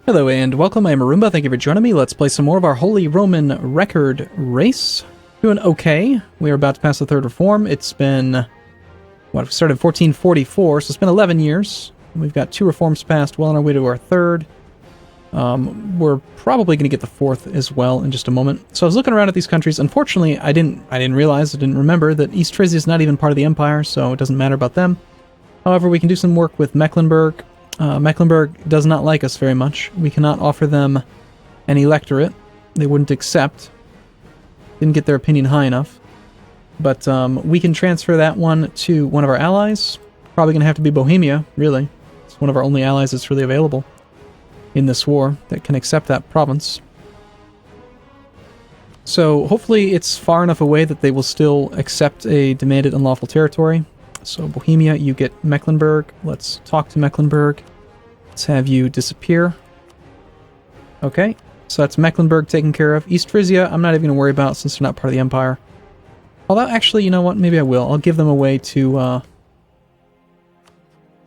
Hello and welcome, I'm Arumba, thank you for joining me. Let's play some more of our Holy Roman Record race. Doing okay. We are about to pass the Third Reform. It's been, we started in 1444, so it's been 11 years. We've got 2 reforms passed, well on our way to our 3rd. We're probably going to get the 4th as well in just a moment. So I was looking around at these countries. Unfortunately, I didn't remember that East Frisia is not even part of the Empire, so it doesn't matter about them. However, we can do some work with Mecklenburg. Mecklenburg does not like us very much. We cannot offer them an electorate. They wouldn't accept. Didn't get their opinion high enough. But we can transfer that one to one of our allies. Probably going to have to be Bohemia, really. It's one of our only allies that's really available in this war that can accept that province. So hopefully it's far enough away that they will still accept a demanded unlawful territory. So Bohemia, you get Mecklenburg. Let's talk to Mecklenburg. Let's have you disappear. Okay, so that's Mecklenburg taken care of. East Frisia, I'm not even going to worry about since they're not part of the Empire. Although, actually, you know what? Maybe I will. I'll give them away to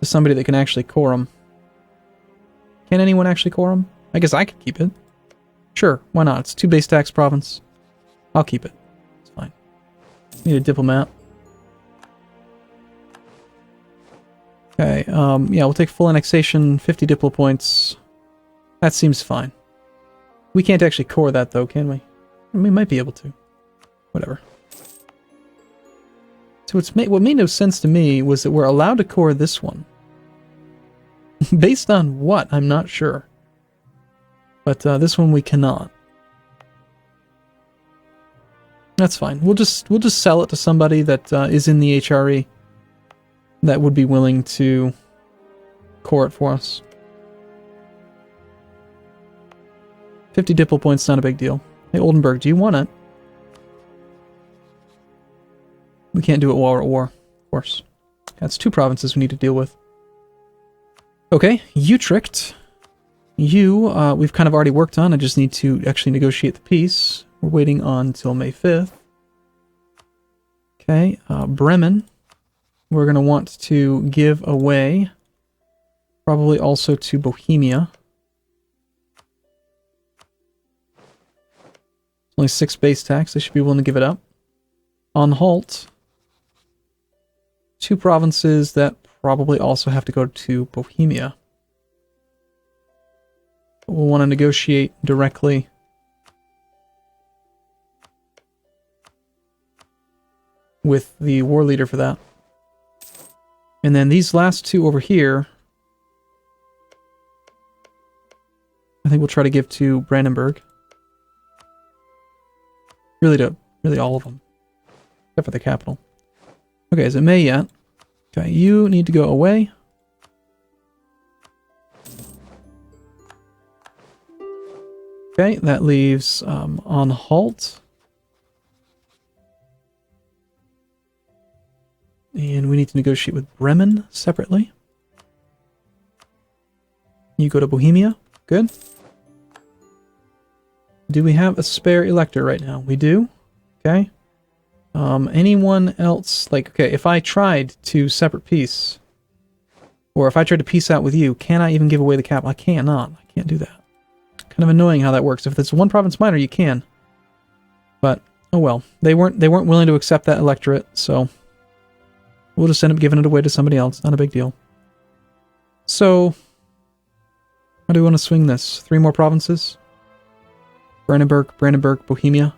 somebody that can actually core them. Can anyone actually core them? I guess I could keep it. Sure, why not? It's 2 base tax province. I'll keep it. It's fine. Need a diplomat. Okay, yeah, we'll take full annexation, 50 diplo points. That seems fine. We can't actually core that, though, can we? We might be able to. Whatever. So what made no sense to me was that we're allowed to core this one. Based on what? I'm not sure. But this one we cannot. That's fine. We'll just sell it to somebody that is in the HRE. That would be willing to core it for us. 50 diplo points, not a big deal. Hey, Oldenburg, do you want it? We can't do it while we're at war, of course. That's 2 provinces we need to deal with. Okay, Utrecht. We've kind of already worked on. I just need to actually negotiate the peace. We're waiting on until May 5th. Okay, Bremen. We're going to want to give away, probably also to Bohemia. Only 6 base tax, they should be willing to give it up. Anhalt. 2 provinces that probably also have to go to Bohemia. But we'll want to negotiate directly with the war leader for that. And then these last 2 over here, I think we'll try to give to Brandenburg. Really all of them. Except for the capital. Okay, is it May yet? Okay, you need to go away. Okay, that leaves Anhalt. And we need to negotiate with Bremen separately. You go to Bohemia. Good. Do we have a spare elector right now? We do. Okay. Anyone else? Like, okay, if I tried to separate peace, or if I tried to peace out with you, can I even give away the capital? I cannot. I can't do that. Kind of annoying how that works. If it's 1 province minor, you can. But, oh well. They weren't willing to accept that electorate, so we'll just end up giving it away to somebody else. Not a big deal. So, how do we want to swing this? 3 more provinces? Brandenburg, Bohemia.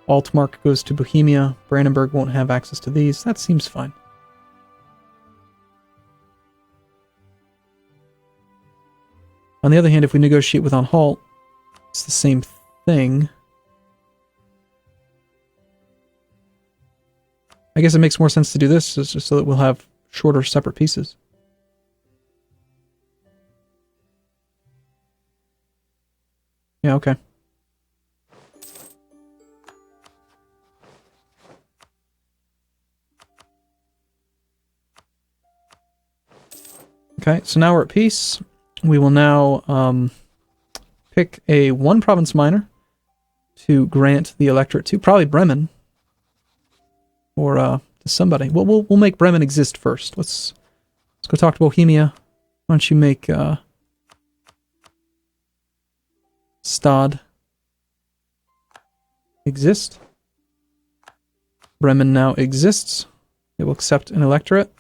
Altmark goes to Bohemia. Brandenburg won't have access to these. That seems fine. On the other hand, if we negotiate with Anhalt, it's the same thing. I guess it makes more sense to do this just so that we'll have shorter separate pieces. Yeah, okay. Okay, so now we're at peace. We will now pick a 1 province minor to grant the electorate to. Probably Bremen. Or to somebody. We'll make Bremen exist first. Let's go talk to Bohemia. Why don't you make Stad exist. Bremen now exists. It will accept an electorate.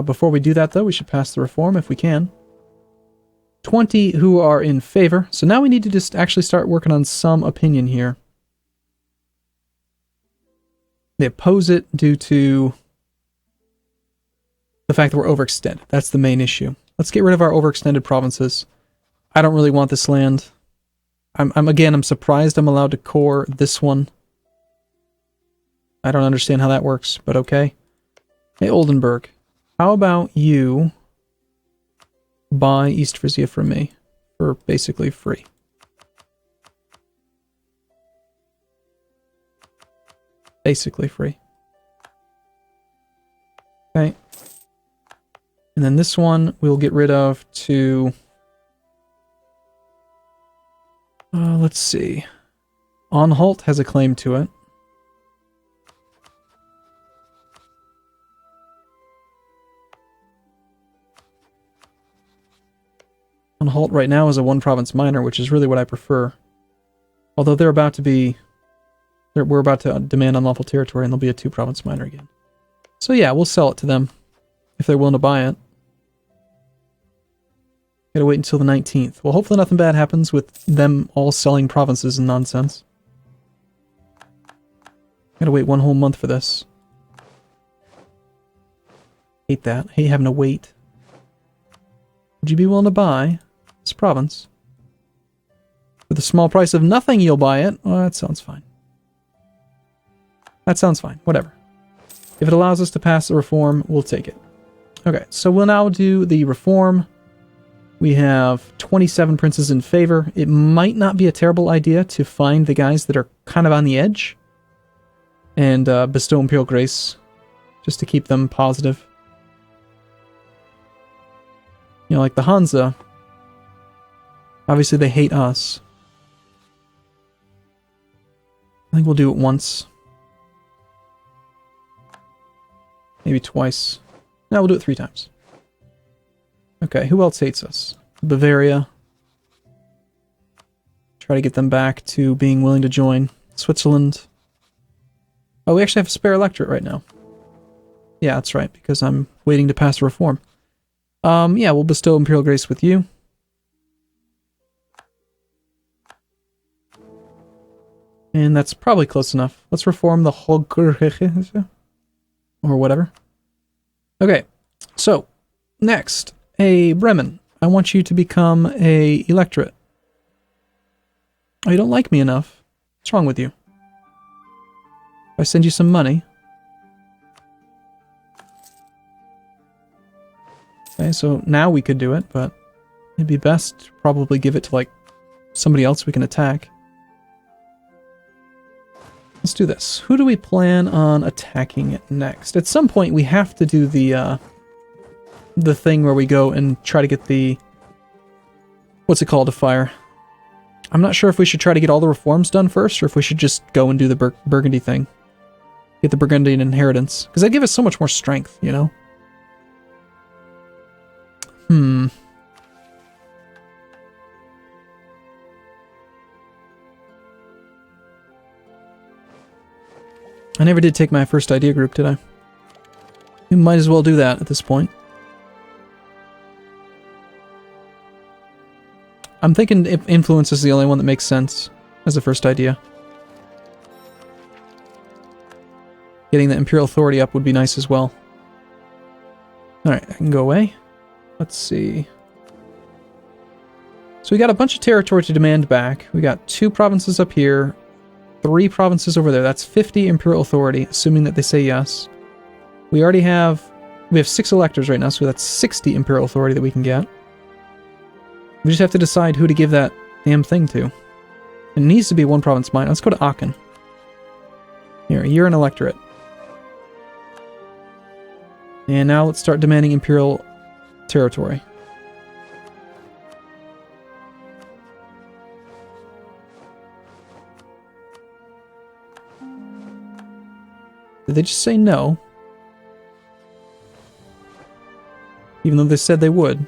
Before we do that, though, we should pass the reform if we can. 20 who are in favor. So now we need to just actually start working on some opinion here. They oppose it due to the fact that we're overextended. That's the main issue. Let's get rid of our overextended provinces. I don't really want this land. I'm surprised I'm allowed to core this one. I don't understand how that works, but okay. Hey, Oldenburg, how about you buy East Frisia from me for basically free? Basically free. Okay. And then this one we'll get rid of to... let's see. Anhalt has a claim to it. Anhalt right now is a one-province minor, which is really what I prefer. Although they're about to be... We're about to demand unlawful territory, and they'll be a two-province minor again. So yeah, we'll sell it to them, if they're willing to buy it. Gotta wait until the 19th. Well, hopefully nothing bad happens with them all selling provinces and nonsense. Gotta wait one whole month for this. Hate that. Hate having to wait. Would you be willing to buy this province? For the small price of nothing, you'll buy it? Well, that sounds fine. That sounds fine. Whatever. If it allows us to pass the reform, we'll take it. Okay, so we'll now do the reform. We have 27 princes in favor. It might not be a terrible idea to find the guys that are kind of on the edge and bestow Imperial Grace just to keep them positive. You know, like the Hansa. Obviously, they hate us. I think we'll do it once. Maybe twice. No, we'll do it 3 times. Okay, who else hates us? Bavaria. Try to get them back to being willing to join. Switzerland. Oh, we actually have a spare electorate right now. Yeah, that's right, because I'm waiting to pass a reform. Yeah, we'll bestow Imperial Grace with you. And that's probably close enough. Let's reform the Hochkirche, or whatever. Okay, so, next. Hey, Bremen, I want you to become a electorate. Oh, you don't like me enough? What's wrong with you? If I send you some money... Okay, so now we could do it, but it'd be best to probably give it to, like, somebody else we can attack. Let's do this. Who do we plan on attacking next? At some point, we have to do the thing where we go and try to get the... What's it called? A fire. I'm not sure if we should try to get all the reforms done first, or if we should just go and do the Burgundy thing. Get the Burgundian inheritance. Because that'd give us so much more strength, you know? I never did take my first idea group, did I? We might as well do that at this point. I'm thinking influence is the only one that makes sense as the first idea. Getting the Imperial Authority up would be nice as well. Alright, I can go away. Let's see. So we got a bunch of territory to demand back. We got 2 provinces up here, 3 provinces over there. That's 50 Imperial Authority, assuming that they say yes. We have 6 electors right now, so that's 60 Imperial Authority that we can get. We just have to decide who to give that damn thing to. It needs to be 1 province minor. Let's go to Aachen. Here, you're an electorate. And now let's start demanding Imperial territory. Did they just say no? Even though they said they would.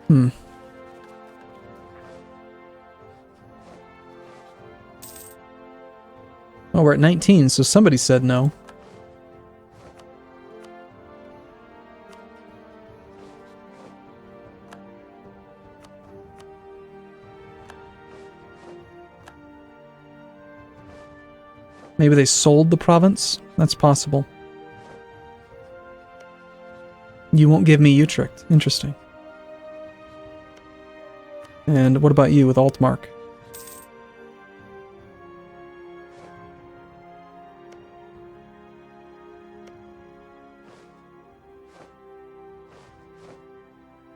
Hmm. Oh, we're at 19, so somebody said no. Maybe they sold the province? That's possible. You won't give me Utrecht. Interesting. And what about you with Altmark?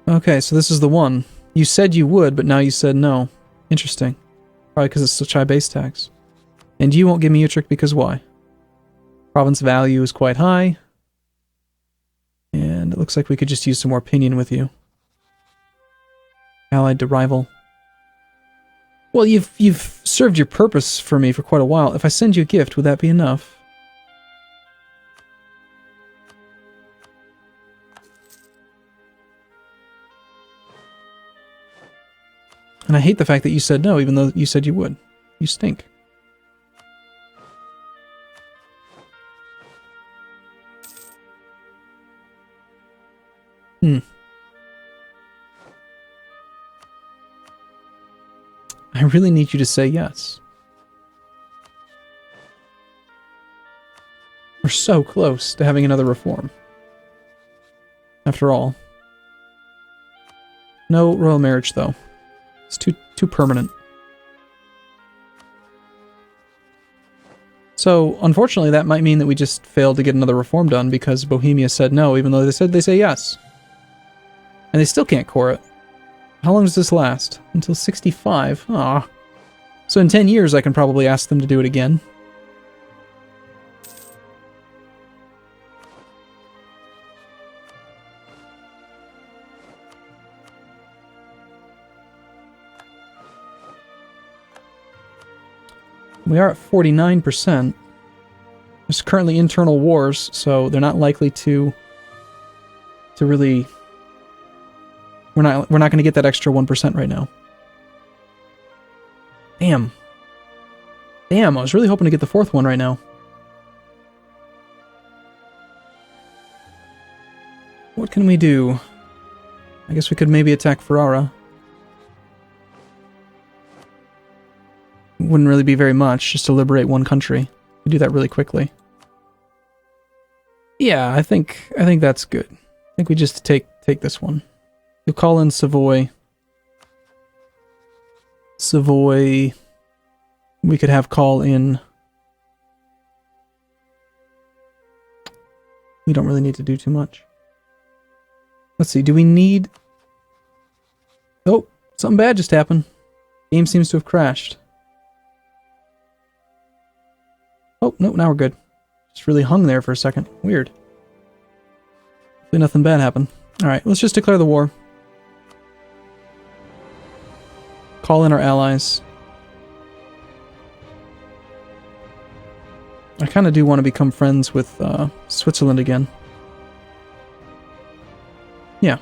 Okay, so this is the one. You said you would, but now you said no. Interesting. Probably because it's such high base tax. And you won't give me Utrecht because why? Province value is quite high. And it looks like we could just use some more opinion with you. Allied to rival. Well, you've served your purpose for me for quite a while. If I send you a gift, would that be enough? And I hate the fact that you said no, even though you said you would. You stink. I really need you to say yes. We're so close to having another reform. After all. No royal marriage, though. It's too permanent. So, unfortunately, that might mean that we just failed to get another reform done because Bohemia said no, even though they said they say yes. And they still can't core it. How long does this last? Until 65? Aw. So in 10 years I can probably ask them to do it again. We are at 49%. There's currently internal wars, so they're not likely to really... We're not going to get that extra 1% right now. Damn. Damn, I was really hoping to get the fourth one right now. What can we do? I guess we could maybe attack Ferrara. Wouldn't really be very much, just to liberate one country. We do that really quickly. Yeah, I think that's good. I think we just take this one. You'll call in Savoy. Savoy. We could have call in. We don't really need to do too much. Let's see, do we need... Oh, something bad just happened. Game seems to have crashed. Oh, no, now we're good. Just really hung there for a second. Weird. Hopefully nothing bad happened. Alright, let's just declare the war. Call in our allies. I kind of do want to become friends with Switzerland again. Yeah.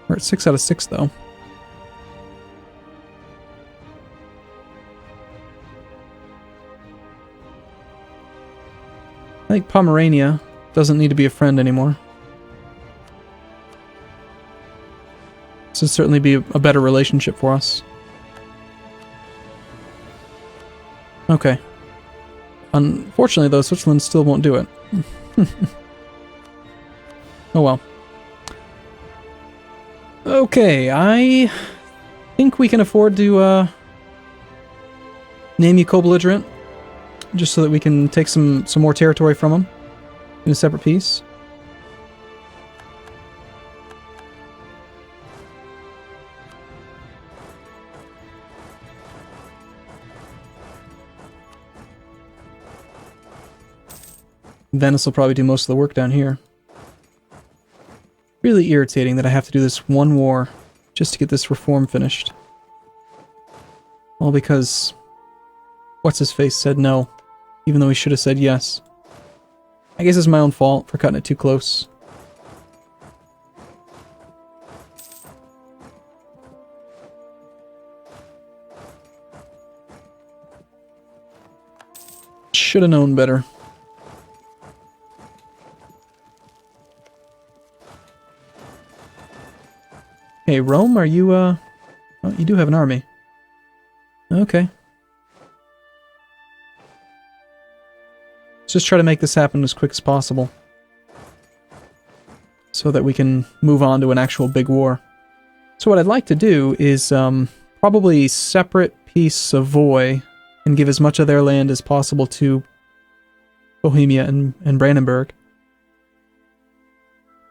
We're at 6 out of 6, though. I think Pomerania doesn't need to be a friend anymore. This would certainly be a better relationship for us. Okay. Unfortunately, though, Switzerland still won't do it. Oh well. Okay, I think we can afford to name you co-belligerent, just so that we can take some more territory from them in a separate piece. Venice will probably do most of the work down here. Really irritating that I have to do this one war just to get this reform finished. All because what's-his-face said no, even though he should have said yes. I guess it's my own fault for cutting it too close. should have known better. Hey, Rome, are you, oh, you do have an army. Okay. Let's just try to make this happen as quick as possible, so that we can move on to an actual big war. So what I'd like to do is, probably separate piece Savoy, and give as much of their land as possible to Bohemia and Brandenburg.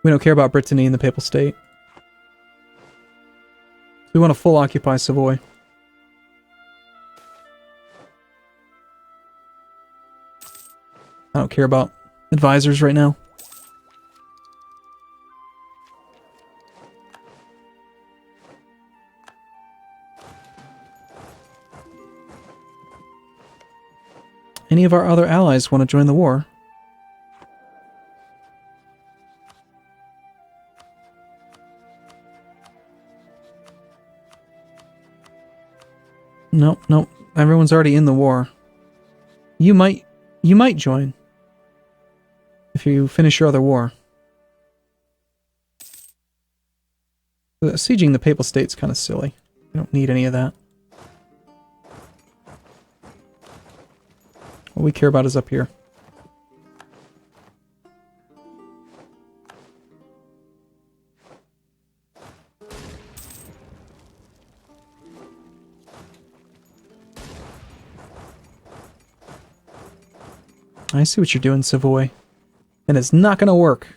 We don't care about Brittany and the Papal State. We want to full occupy Savoy. I don't care about advisors right now. Any of our other allies want to join the war? Nope, nope. Everyone's already in the war. You might join if you finish your other war. Sieging the Papal State's kind of silly. You don't need any of that. What we care about is up here. I see what you're doing, Savoy. And it's not gonna work.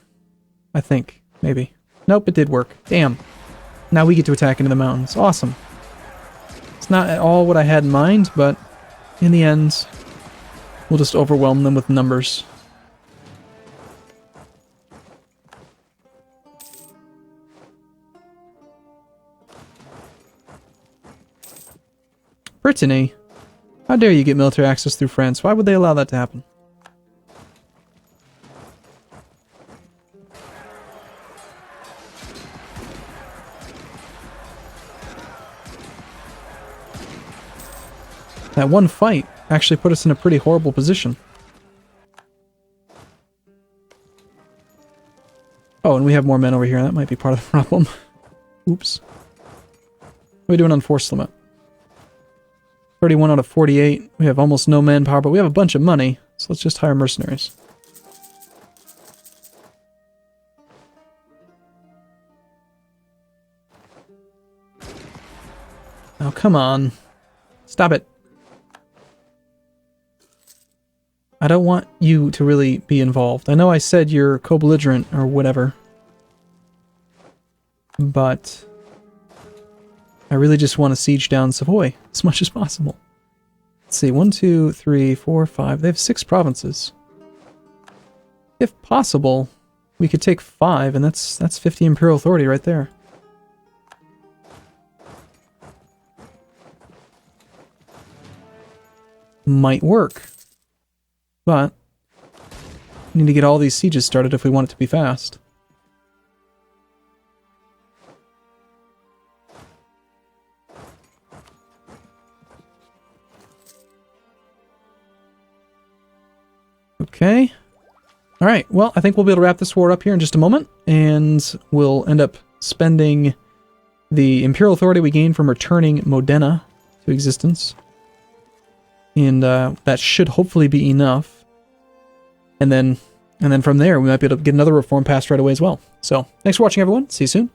I think. Maybe. Nope, it did work. Damn. Now we get to attack into the mountains. Awesome. It's not at all what I had in mind, but in the end, we'll just overwhelm them with numbers. Brittany? How dare you get military access through France? Why would they allow that to happen? That one fight actually put us in a pretty horrible position. Oh, and we have more men over here. That might be part of the problem. Oops. What are we doing on force limit? 31 out of 48. We have almost no manpower, but we have a bunch of money. So let's just hire mercenaries. Oh, come on. Stop it. I don't want you to really be involved. I know I said you're co-belligerent or whatever, but I really just want to siege down Savoy as much as possible. Let's see, 1, 2, 3, 4, 5. They have 6 provinces. If possible, we could take 5, and that's 50 imperial authority right there. Might work. But we need to get all these sieges started if we want it to be fast. Okay. Alright, well, I think we'll be able to wrap this war up here in just a moment, and we'll end up spending the Imperial Authority we gained from returning Modena to existence. And that should hopefully be enough. And then from there, we might be able to get another reform passed right away as well. So, thanks for watching, everyone. See you soon.